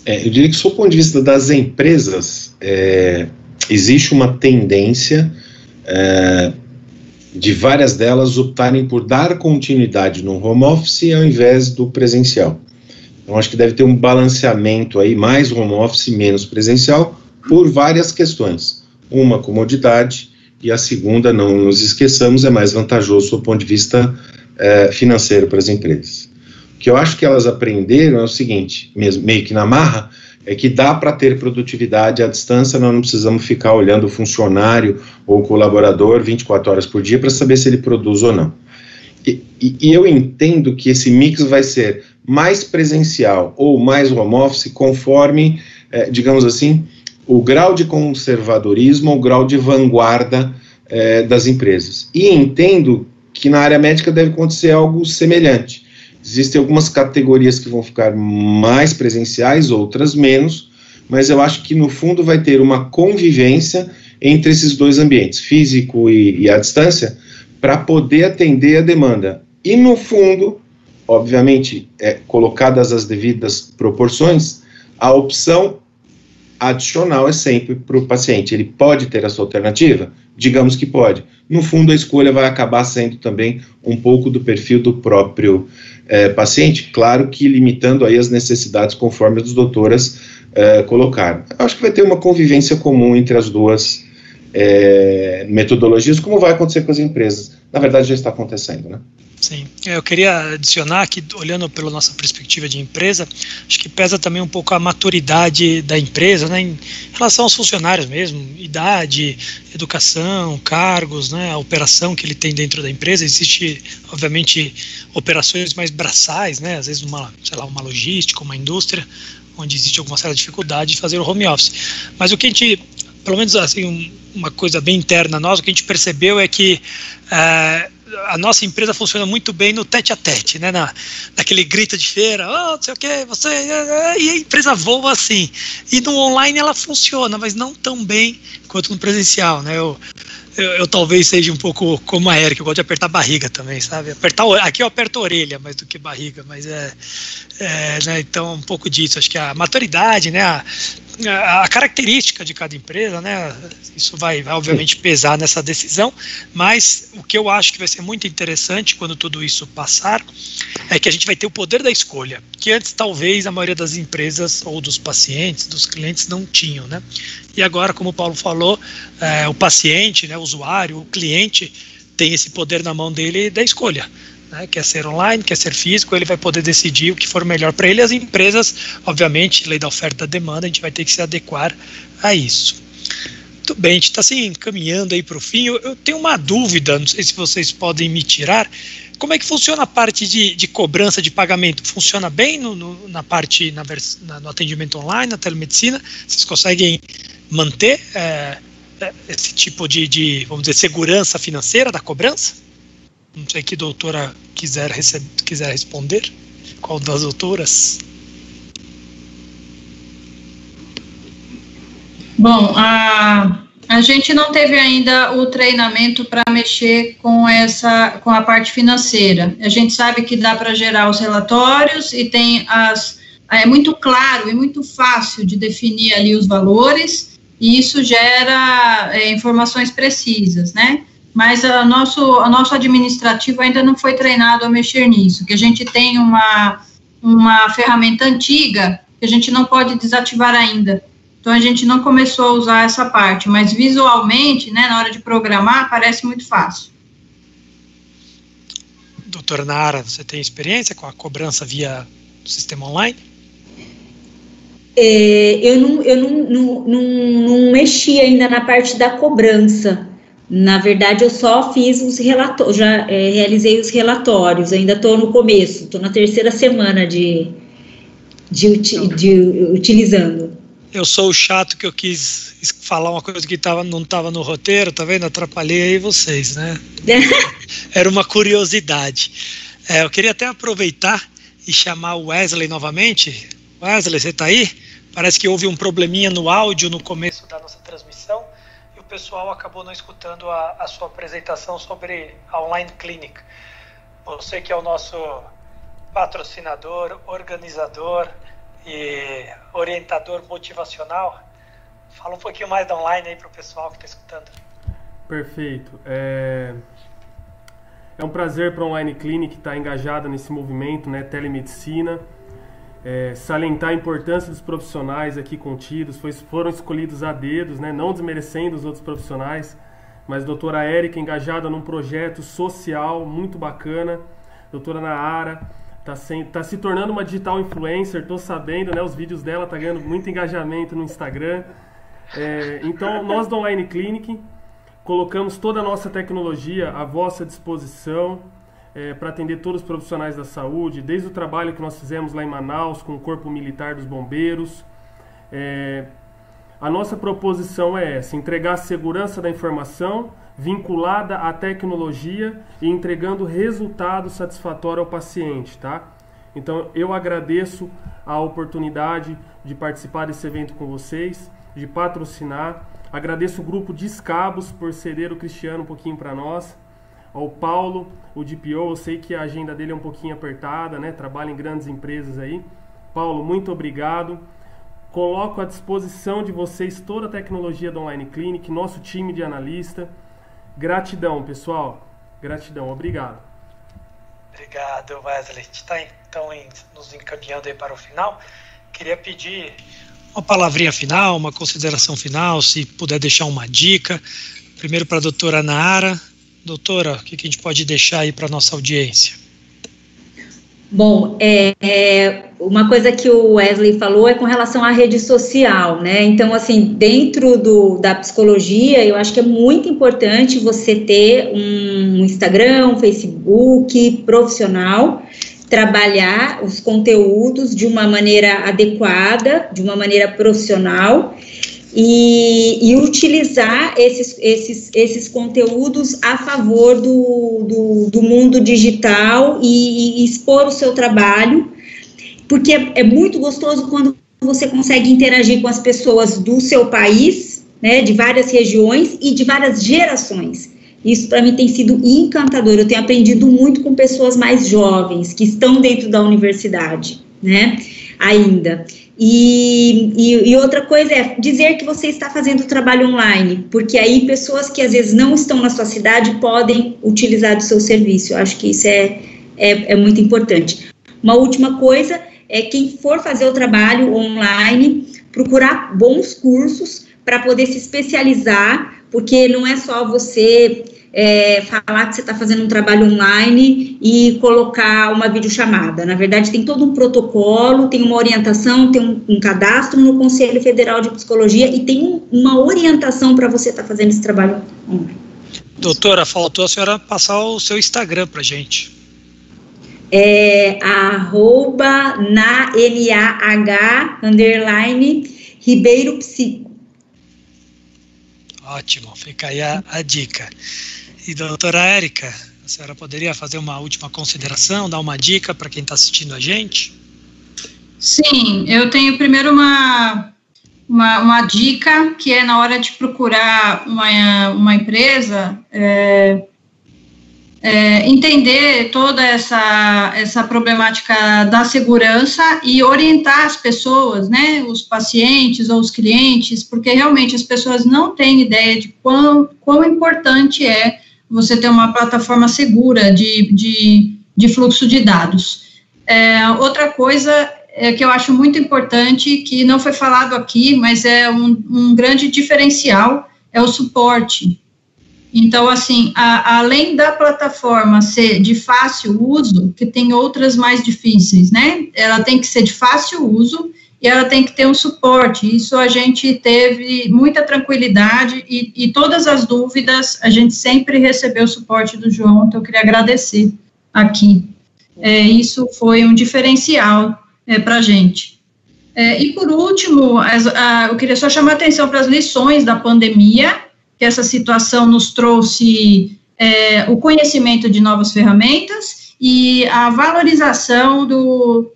Eu diria que, do ponto de vista das empresas, existe uma tendência de várias delas optarem por dar continuidade no home office ao invés do presencial. Então, acho que deve ter um balanceamento aí, mais home office, menos presencial, por várias questões. Uma, comodidade, e a segunda, não nos esqueçamos, é mais vantajoso do ponto de vista financeiro para as empresas. O que eu acho que elas aprenderam é o seguinte, mesmo, meio que na marra, é que dá para ter produtividade à distância, nós não precisamos ficar olhando o funcionário ou o colaborador 24 horas por dia para saber se ele produz ou não. E eu entendo que esse mix vai ser mais presencial ou mais home office conforme, digamos assim, o grau de conservadorismo ou o grau de vanguarda das empresas. E entendo que na área médica deve acontecer algo semelhante. Existem algumas categorias que vão ficar mais presenciais, outras menos, mas eu acho que no fundo vai ter uma convivência entre esses dois ambientes, físico e à distância, para poder atender a demanda. E no fundo, obviamente, colocadas as devidas proporções, a opção adicional é sempre para o paciente. Ele pode ter essa alternativa? Digamos que pode. No fundo, a escolha vai acabar sendo também um pouco do perfil do próprio paciente, claro que limitando aí as necessidades conforme as doutoras colocaram. Eu acho que vai ter uma convivência comum entre as duas metodologias, como vai acontecer com as empresas. Na verdade, já está acontecendo, né? Sim, eu queria adicionar que, olhando pela nossa perspectiva de empresa, acho que pesa também um pouco a maturidade da empresa, né, em relação aos funcionários mesmo, idade, educação, cargos, né, a operação que ele tem dentro da empresa. Existe, obviamente, operações mais braçais, né, às vezes uma logística, uma indústria, onde existe alguma certa dificuldade de fazer o home office. Mas o que a gente, pelo menos assim, uma coisa bem interna nossa, o que a gente percebeu é que a nossa empresa funciona muito bem no tete-a-tete, né, naquele grito de feira, não sei o que, você, e a empresa voa assim, e no online ela funciona, mas não tão bem quanto no presencial, né. eu talvez seja um pouco como a Érica, eu gosto de apertar a barriga também, sabe? Aqui eu aperto a orelha mais do que barriga, mas né, então um pouco disso, acho que a maturidade, né, a característica de cada empresa, né, isso vai obviamente pesar nessa decisão, mas o que eu acho que vai ser muito interessante quando tudo isso passar, é que a gente vai ter o poder da escolha, que antes talvez a maioria das empresas ou dos pacientes, dos clientes não tinham, né? E agora, como o Paulo falou, o paciente, né, o usuário, o cliente tem esse poder na mão dele da escolha. Né, quer ser online, quer ser físico, ele vai poder decidir o que for melhor para ele. As empresas, obviamente, lei da oferta e da demanda, a gente vai ter que se adequar a isso. Muito bem, a gente está assim, caminhando aí para o fim. Eu tenho uma dúvida, não sei se vocês podem me tirar. Como é que funciona a parte de cobrança de pagamento? Funciona bem na parte, no atendimento online, na telemedicina? Vocês conseguem manter esse tipo de, vamos dizer, segurança financeira da cobrança? Não sei que doutora quiser responder. Qual das doutoras? Bom, a gente não teve ainda o treinamento para mexer com a parte financeira. A gente sabe que dá para gerar os relatórios e tem é muito claro e muito fácil de definir ali os valores, e isso gera informações precisas, né? Mas o nosso administrativo ainda não foi treinado a mexer nisso, que a gente tem uma ferramenta antiga que a gente não pode desativar ainda. Então, a gente não começou a usar essa parte, mas visualmente, né, na hora de programar, parece muito fácil. Doutora Nara, você tem experiência com a cobrança via sistema online? Eu não mexi ainda na parte da cobrança. Na verdade, eu só fiz os relatórios, já realizei os relatórios, ainda estou no começo, estou na 3ª semana de utilizando. Eu sou o chato que eu quis falar uma coisa que não estava no roteiro, tá vendo? Atrapalhei aí vocês, né? Era uma curiosidade. Eu queria até aproveitar e chamar o Wesley novamente. Wesley, você está aí? Parece que houve um probleminha no áudio no começo da nossa transmissão. O pessoal acabou não escutando a sua apresentação sobre a Online Clinic. Você que é o nosso patrocinador, organizador e orientador motivacional, fala um pouquinho mais da online aí para o pessoal que está escutando. Perfeito. É um prazer para a Online Clinic estar engajada nesse movimento, né, telemedicina. Salientar a importância dos profissionais aqui contidos, foram escolhidos a dedos, né, não desmerecendo os outros profissionais, mas a doutora Érica engajada num projeto social muito bacana, doutora Nara está se tornando uma digital influencer, estou sabendo, né, os vídeos dela estão ganhando muito engajamento no Instagram. Então, nós da Online Clinic colocamos toda a nossa tecnologia à vossa disposição, para atender todos os profissionais da saúde, desde o trabalho que nós fizemos lá em Manaus com o Corpo Militar dos Bombeiros. A nossa proposição é essa: entregar a segurança da informação vinculada à tecnologia e entregando resultado satisfatório ao paciente, tá? Então, eu agradeço a oportunidade de participar desse evento com vocês, de patrocinar. Agradeço o grupo Descabos por ceder o Cristiano um pouquinho para nós. Ao Paulo, o DPO, eu sei que a agenda dele é um pouquinho apertada, né? Trabalha em grandes empresas aí. Paulo, muito obrigado. Coloco à disposição de vocês toda a tecnologia da Online Clinic, nosso time de analista. Gratidão, pessoal. Gratidão, obrigado. Obrigado, Wesley. A gente está então nos encaminhando aí para o final. Queria pedir uma palavrinha final, uma consideração final, se puder deixar uma dica. Primeiro para a doutora Nara. Doutora, o que a gente pode deixar aí para a nossa audiência? Bom, uma coisa que o Wesley falou é com relação à rede social, né? Então, assim, dentro da psicologia, eu acho que é muito importante você ter um Instagram, um Facebook profissional, trabalhar os conteúdos de uma maneira adequada, de uma maneira profissional, e utilizar esses conteúdos a favor do mundo digital e expor o seu trabalho, porque é muito gostoso quando você consegue interagir com as pessoas do seu país né, de várias regiões e de várias gerações. Isso para mim tem sido encantador. Eu tenho aprendido muito com pessoas mais jovens que estão dentro da universidade, né, ainda. E outra coisa é dizer que você está fazendo trabalho online, porque aí pessoas que às vezes não estão na sua cidade podem utilizar do seu serviço. Eu acho que isso é muito importante. Uma última coisa é quem for fazer o trabalho online, procurar bons cursos para poder se especializar, porque não é só você falar que você está fazendo um trabalho online e colocar uma videochamada. Na verdade, tem todo um protocolo, tem uma orientação, tem um cadastro no Conselho Federal de Psicologia e tem uma orientação para você estar fazendo esse trabalho online. Doutora, faltou a senhora passar o seu Instagram para a gente. @Ribeiro Psico. Ótimo, fica aí a dica. E doutora Érica, a senhora poderia fazer uma última consideração, dar uma dica para quem está assistindo a gente? Sim, eu tenho primeiro uma dica, que é na hora de procurar uma empresa, entender toda essa problemática da segurança e orientar as pessoas, né, os pacientes ou os clientes, porque realmente as pessoas não têm ideia de quão importante é você ter uma plataforma segura de fluxo de dados. Outra coisa que eu acho muito importante, que não foi falado aqui, mas é um grande diferencial, é o suporte. Então, assim, além da plataforma ser de fácil uso, que tem outras mais difíceis, né? Ela tem que ser de fácil uso e ela tem que ter um suporte. Isso a gente teve muita tranquilidade e todas as dúvidas, a gente sempre recebeu o suporte do João, então eu queria agradecer aqui. Isso foi um diferencial para a gente. E, por último, eu queria só chamar a atenção para as lições da pandemia, que essa situação nos trouxe o conhecimento de novas ferramentas e a valorização do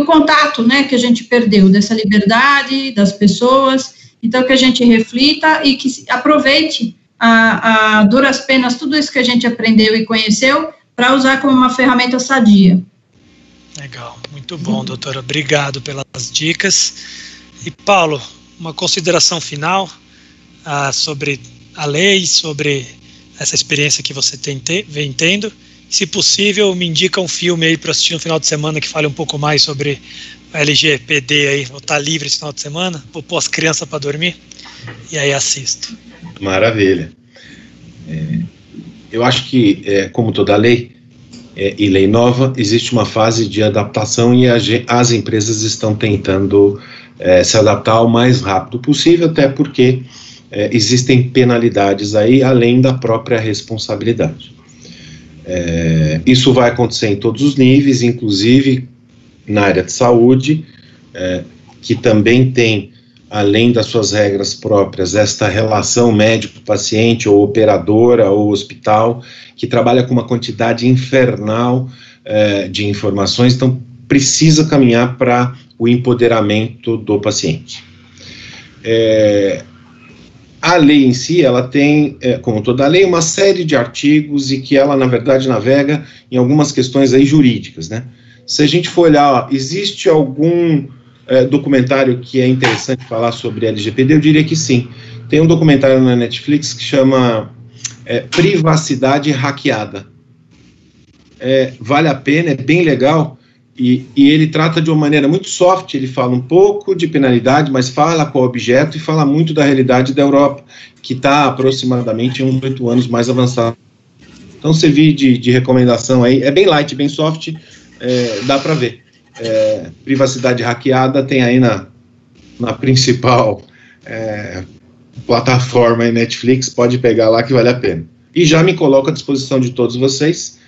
contato, né, que a gente perdeu, dessa liberdade das pessoas. Então, que a gente reflita e que aproveite a duras penas tudo isso que a gente aprendeu e conheceu para usar como uma ferramenta sadia. Legal, muito bom, doutora. Obrigado pelas dicas. E, Paulo, uma consideração final sobre a lei, sobre essa experiência que você vem tendo. Se possível, me indica um filme aí para assistir no final de semana que fale um pouco mais sobre a LGPD aí. Vou estar livre esse final de semana, vou pôr as crianças para dormir e aí assisto. Maravilha. Eu acho que, como toda lei e lei nova, existe uma fase de adaptação e as empresas estão tentando se adaptar o mais rápido possível, até porque existem penalidades aí, além da própria responsabilidade. Isso vai acontecer em todos os níveis, inclusive na área de saúde, que também tem, além das suas regras próprias, esta relação médico-paciente, ou operadora, ou hospital, que trabalha com uma quantidade infernal de informações, então precisa caminhar para o empoderamento do paciente. A lei em si, ela tem, como toda lei, uma série de artigos e que ela, na verdade, navega em algumas questões aí jurídicas, né? Se a gente for olhar, existe algum documentário que é interessante falar sobre LGPD? Eu diria que sim. Tem um documentário na Netflix que chama Privacidade Hackeada. Vale a pena, é bem legal. E ele trata de uma maneira muito soft, ele fala um pouco de penalidade, mas fala com o objeto e fala muito da realidade da Europa, que está aproximadamente uns 8 anos mais avançado. Então, você viu de recomendação aí, é bem light, bem soft, dá para ver. Privacidade Hackeada tem aí na principal plataforma aí, Netflix, pode pegar lá que vale a pena. E já me coloco à disposição de todos vocês,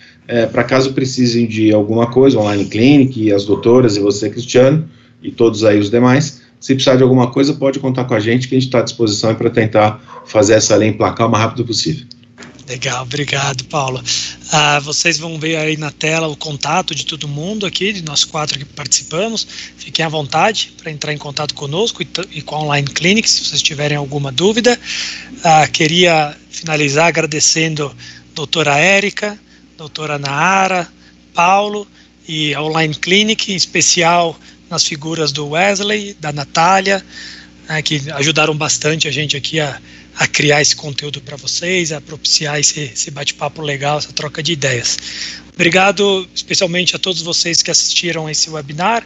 para caso precisem de alguma coisa, Online Clinic, as doutoras e você, Cristiano, e todos aí os demais, se precisar de alguma coisa, pode contar com a gente, que a gente está à disposição para tentar fazer essa lei emplacar o mais rápido possível. Legal, obrigado, Paulo. Vocês vão ver aí na tela o contato de todo mundo aqui, de nós 4 que participamos. Fiquem à vontade para entrar em contato conosco e com a Online Clinic, se vocês tiverem alguma dúvida. Queria finalizar agradecendo a doutora Érica, doutora Nahara, Paulo e a Online Clinic, em especial nas figuras do Wesley, da Natália, que ajudaram bastante a gente aqui a criar esse conteúdo para vocês, a propiciar esse bate-papo legal, essa troca de ideias. Obrigado especialmente a todos vocês que assistiram a esse webinar,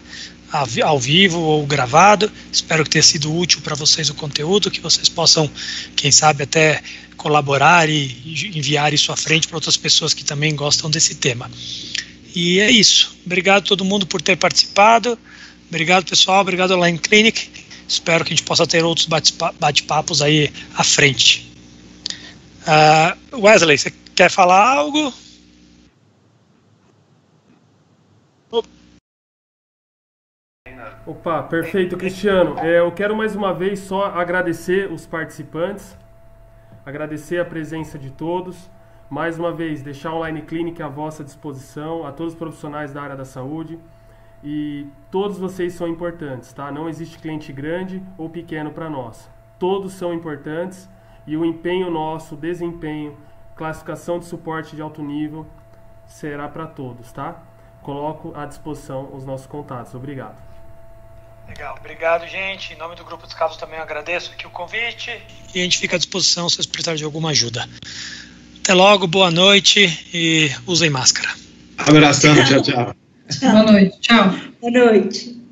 ao vivo ou gravado. Espero que tenha sido útil para vocês o conteúdo, que vocês possam, quem sabe, até colaborar e enviar isso à frente para outras pessoas que também gostam desse tema. E é isso. Obrigado a todo mundo por ter participado. Obrigado, pessoal. Obrigado, Online Clinic. Espero que a gente possa ter outros bate-papos aí à frente. Wesley, você quer falar algo? Opa, perfeito, Cristiano. Eu quero mais uma vez só agradecer os participantes, agradecer a presença de todos. Mais uma vez, deixar a Online Clinic à vossa disposição, a todos os profissionais da área da saúde. E todos vocês são importantes, tá? Não existe cliente grande ou pequeno para nós. Todos são importantes e o empenho nosso, desempenho, classificação de suporte de alto nível será para todos, tá? Coloco à disposição os nossos contatos. Obrigado. Legal, obrigado, gente. Em nome do Grupo dos Casos também eu agradeço aqui o convite e a gente fica à disposição se vocês precisarem de alguma ajuda. Até logo, boa noite e usem máscara. Abração, tchau, tchau. Boa noite, tchau. Boa noite.